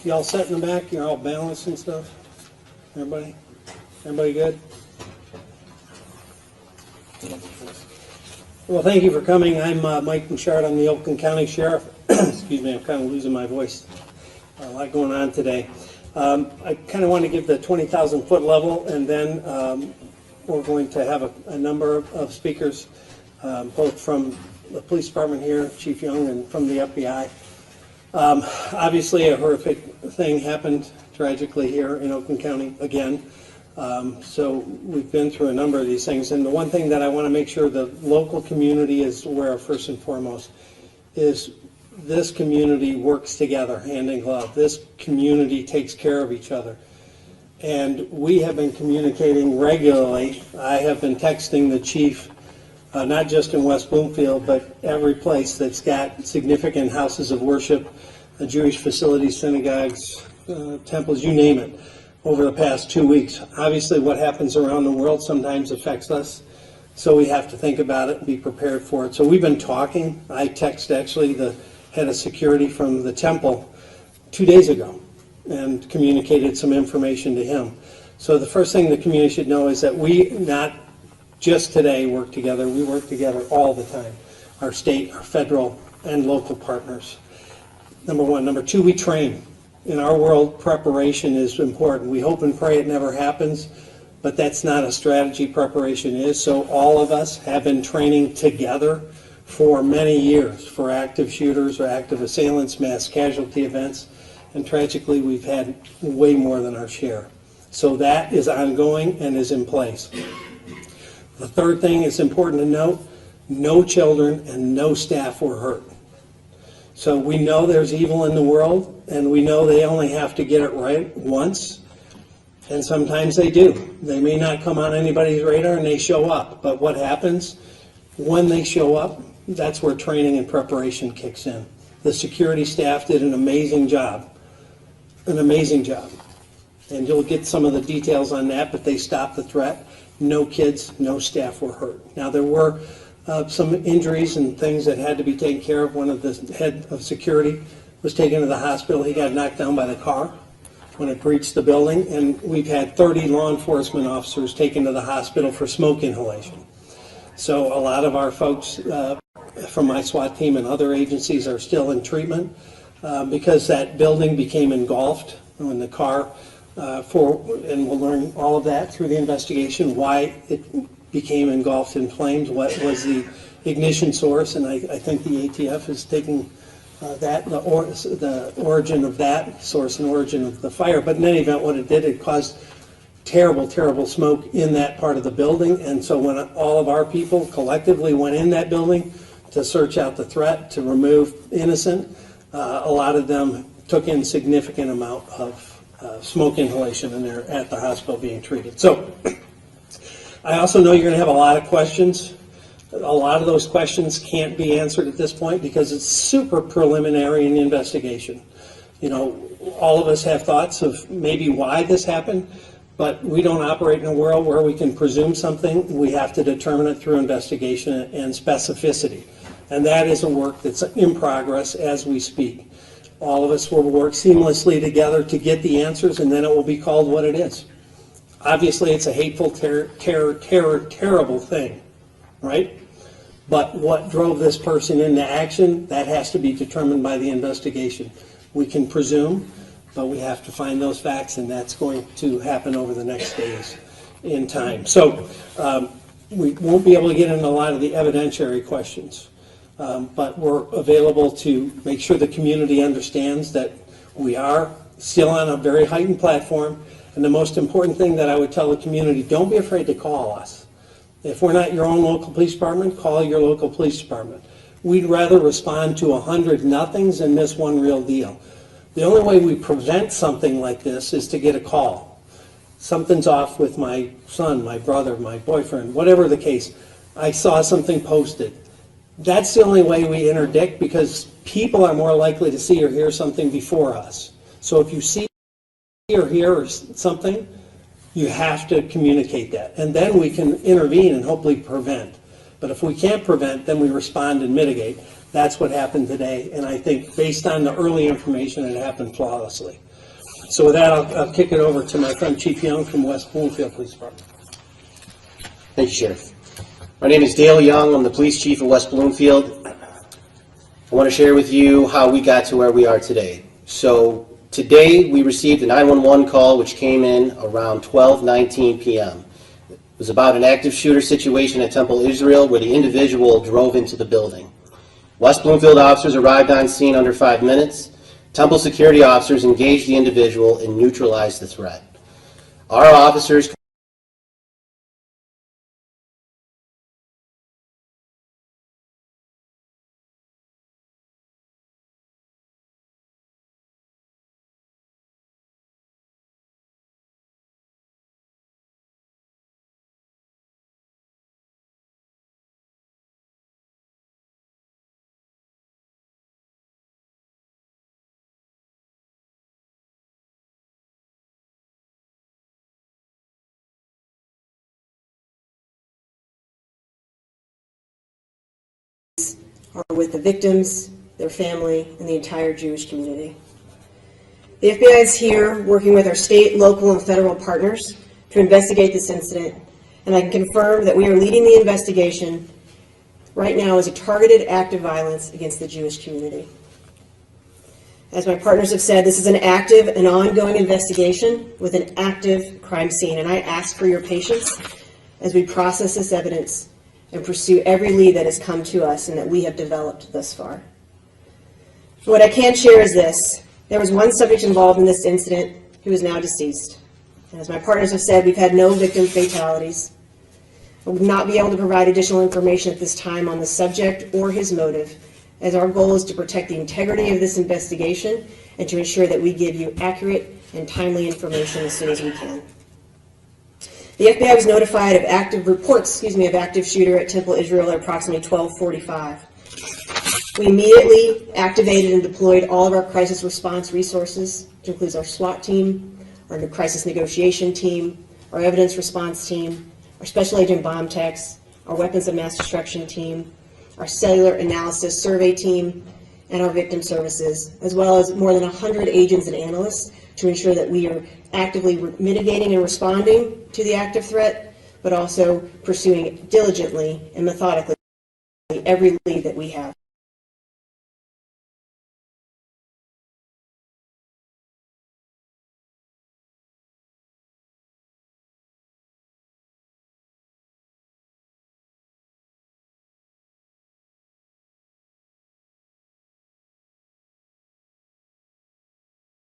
You all set in the back? You're all balanced and stuff? Everybody? Everybody good? Well, thank you for coming. I'm Mike Bouchard. I'm the Oakland County Sheriff. Excuse me, I'm kind of losing my voice. A lot going on today. I kind of want to give the 20,000 foot level, and then we're going to have a number of speakers, both from the police department here, Chief Young, and from the FBI. Obviously, a horrific thing happened tragically here in Oakland County again. So we've been through a number of these things, and the one thing that I want to make sure the local community is aware of first and foremost is this community works together hand in glove. This community takes care of each other. And we have been communicating regularly. I have been texting the chief, not just in West Bloomfield, but every place that's got significant houses of worship, Jewish facilities, synagogues, temples, you name it, over the past 2 weeks. Obviously, what happens around the world sometimes affects us, so we have to think about it and be prepared for it. So we've been talking. I texted actually the head of security from the temple 2 days ago and communicated some information to him. So the first thing the community should know is that we not just today work together, we work together all the time. Our state, our federal, and local partners. Number one. Number two, we train. In our world, preparation is important. We hope and pray it never happens, but that's not a strategy. Preparation is. So all of us have been training together for many years for active shooters or active assailants, mass casualty events, and tragically we've had way more than our share. So that is ongoing and is in place. The third thing is important to note, no children and no staff were hurt. So we know there's evil in the world, and we know they only have to get it right once, and sometimes they do. They may not come on anybody's radar and they show up, but what happens when they show up, that's where training and preparation kicks in. The security staff did an amazing job, and you'll get some of the details on that, but they stopped the threat. No kids, no staff were hurt. Now there were some injuries and things that had to be taken care of. One of the head of security was taken to the hospital. He got knocked down by the car when it breached the building, and we've had 30 law enforcement officers taken to the hospital for smoke inhalation. So a lot of our folks from my SWAT team and other agencies are still in treatment because that building became engulfed when the car, and we'll learn all of that through the investigation, why it became engulfed in flames, what was the ignition source, and I think the ATF is taking the origin of that source and origin of the fire. But in any event, what it did, it caused terrible, terrible smoke in that part of the building. And so when all of our people collectively went in that building to search out the threat, to remove innocent, a lot of them took in significant amount of smoke inhalation, and they're at the hospital being treated. So I also know you're going to have a lot of questions. A lot of those questions can't be answered at this point because it's super preliminary in the investigation. You know, all of us have thoughts of maybe why this happened, but we don't operate in a world where we can presume something. We have to determine it through investigation and specificity. And that is a work that's in progress as we speak. All of us will work seamlessly together to get the answers, and then it will be called what it is. Obviously, it's a hateful, terrible thing, right? But what drove this person into action, that has to be determined by the investigation. We can presume, but we have to find those facts, and that's going to happen over the next days in time. So we won't be able to get into a lot of the evidentiary questions, but we're available to make sure the community understands that we are still on a very heightened platform. And the most important thing that I would tell the community, don't be afraid to call us. If we're not your own local police department, call your local police department. We'd rather respond to 100 nothings than miss one real deal. The only way we prevent something like this is to get a call. Something's off with my son, my brother, my boyfriend, whatever the case. I saw something posted. That's the only way we interdict, because people are more likely to see or hear something before us. So if you see or hear something, you have to communicate that, and then we can intervene and hopefully prevent. But if we can't prevent, then we respond and mitigate. That's what happened today, and I think based on the early information, it happened flawlessly. So with that, I'll kick it over to my friend Chief Young from West Bloomfield Police Department. Thank you, Sheriff. My name is Dale Young. I'm the police chief of West Bloomfield. I want to share with you how we got to where we are today. So today we received a 911 call which came in around 12:19 p.m. It was about an active shooter situation at Temple Israel where the individual drove into the building. West Bloomfield officers arrived on scene under 5 minutes. Temple security officers engaged the individual and neutralized the threat. Our officers are with the victims, their family, and the entire Jewish community. The FBI is here working with our state, local, and federal partners to investigate this incident, and I can confirm that we are leading the investigation right now as a targeted act of violence against the Jewish community. As my partners have said, this is an active and ongoing investigation with an active crime scene, and I ask for your patience as we process this evidence and pursue every lead that has come to us and that we have developed thus far. What I can share is this. There was one subject involved in this incident who is now deceased. And as my partners have said, we've had no victim fatalities. I would not be able to provide additional information at this time on the subject or his motive, as our goal is to protect the integrity of this investigation and to ensure that we give you accurate and timely information as soon as we can. The FBI was notified of active shooter at Temple Israel at approximately 12:45. We immediately activated and deployed all of our crisis response resources, which includes our SWAT team, our new crisis negotiation team, our evidence response team, our special agent bomb techs, our weapons of mass destruction team, our cellular analysis survey team, and our victim services, as well as more than 100 agents and analysts to ensure that we are actively mitigating and responding to the active threat, but also pursuing diligently and methodically every lead that we have.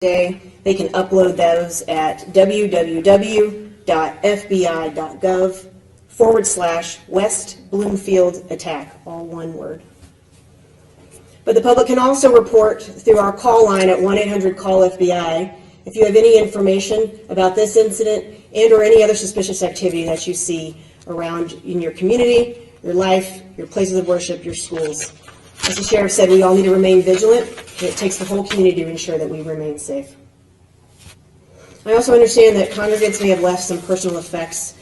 They can upload those at www.fbi.gov/West Bloomfield attack, all one word. But the public can also report through our call line at 1-800-CALL-FBI if you have any information about this incident and or any other suspicious activity that you see around in your community, your life, your places of worship, your schools. As the sheriff said, we all need to remain vigilant, and it takes the whole community to ensure that we remain safe. I also understand that congregants may have left some personal effects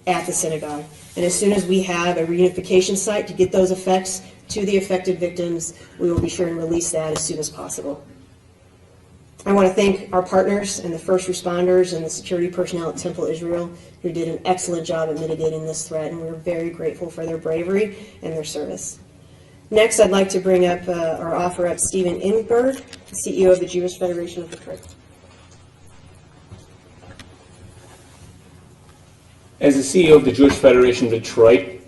at the synagogue, and as soon as we have a reunification site to get those effects to the affected victims, we will be sure and release that as soon as possible. I want to thank our partners and the first responders and the security personnel at Temple Israel who did an excellent job at mitigating this threat, and we're very grateful for their bravery and their service. Next, I'd like to bring up or offer up Stephen Ingberg, the CEO of the Jewish Federation of Detroit. As the CEO of the Jewish Federation of Detroit,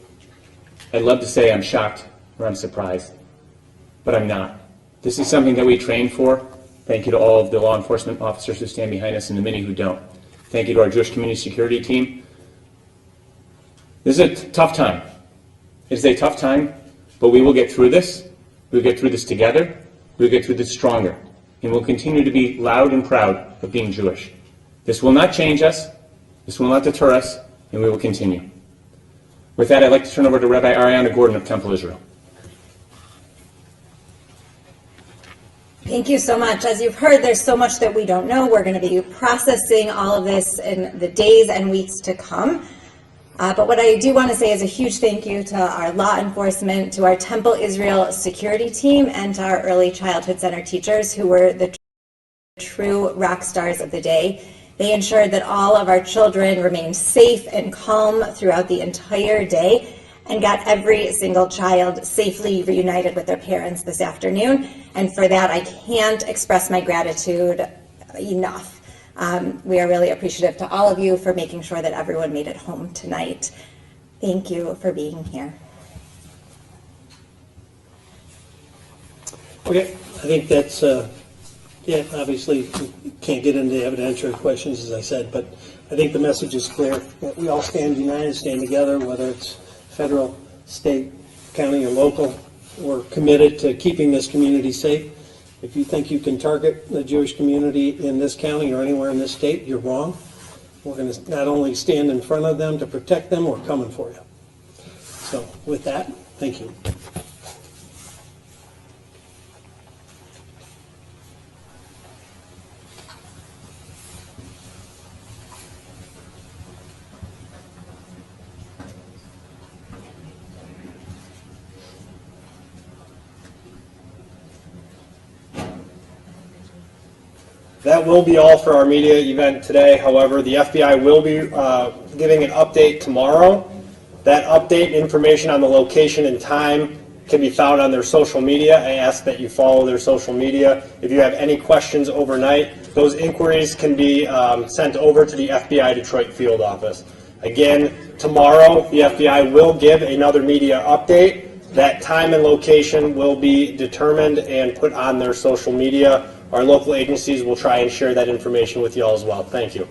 I'd love to say I'm shocked or I'm surprised, but I'm not. This is something that we train for. Thank you to all of the law enforcement officers who stand behind us and the many who don't. Thank you to our Jewish community security team. This is a tough time. It is a tough time. But we will get through this. We'll get through this together. We'll get through this stronger. And we'll continue to be loud and proud of being Jewish. This will not change us. This will not deter us. And we will continue. With that, I'd like to turn over to Rabbi Ariana Gordon of Temple Israel. Thank you so much. As you've heard, there's so much that we don't know. We're going to be processing all of this in the days and weeks to come. But what I do want to say is a huge thank you to our law enforcement, to our Temple Israel security team, and to our early childhood center teachers who were the true rock stars of the day. They ensured that all of our children remained safe and calm throughout the entire day and got every single child safely reunited with their parents this afternoon. And for that, I can't express my gratitude enough. We are really appreciative to all of you for making sure that everyone made it home tonight. Thank you for being here. Okay, I think that's, yeah, obviously, we can't get into evidentiary questions, as I said, but I think the message is clear. That we all stand united, stand together, whether it's federal, state, county, or local. We're committed to keeping this community safe. If you think you can target the Jewish community in this county or anywhere in this state, you're wrong. We're going to not only stand in front of them to protect them, we're coming for you. So with that, thank you. That will be all for our media event today. However, the FBI will be giving an update tomorrow. That update information on the location and time can be found on their social media. I ask that you follow their social media. If you have any questions overnight, those inquiries can be sent over to the FBI Detroit Field Office. Again, tomorrow the FBI will give another media update. That time and location will be determined and put on their social media. Our local agencies will try and share that information with you all as well. Thank you.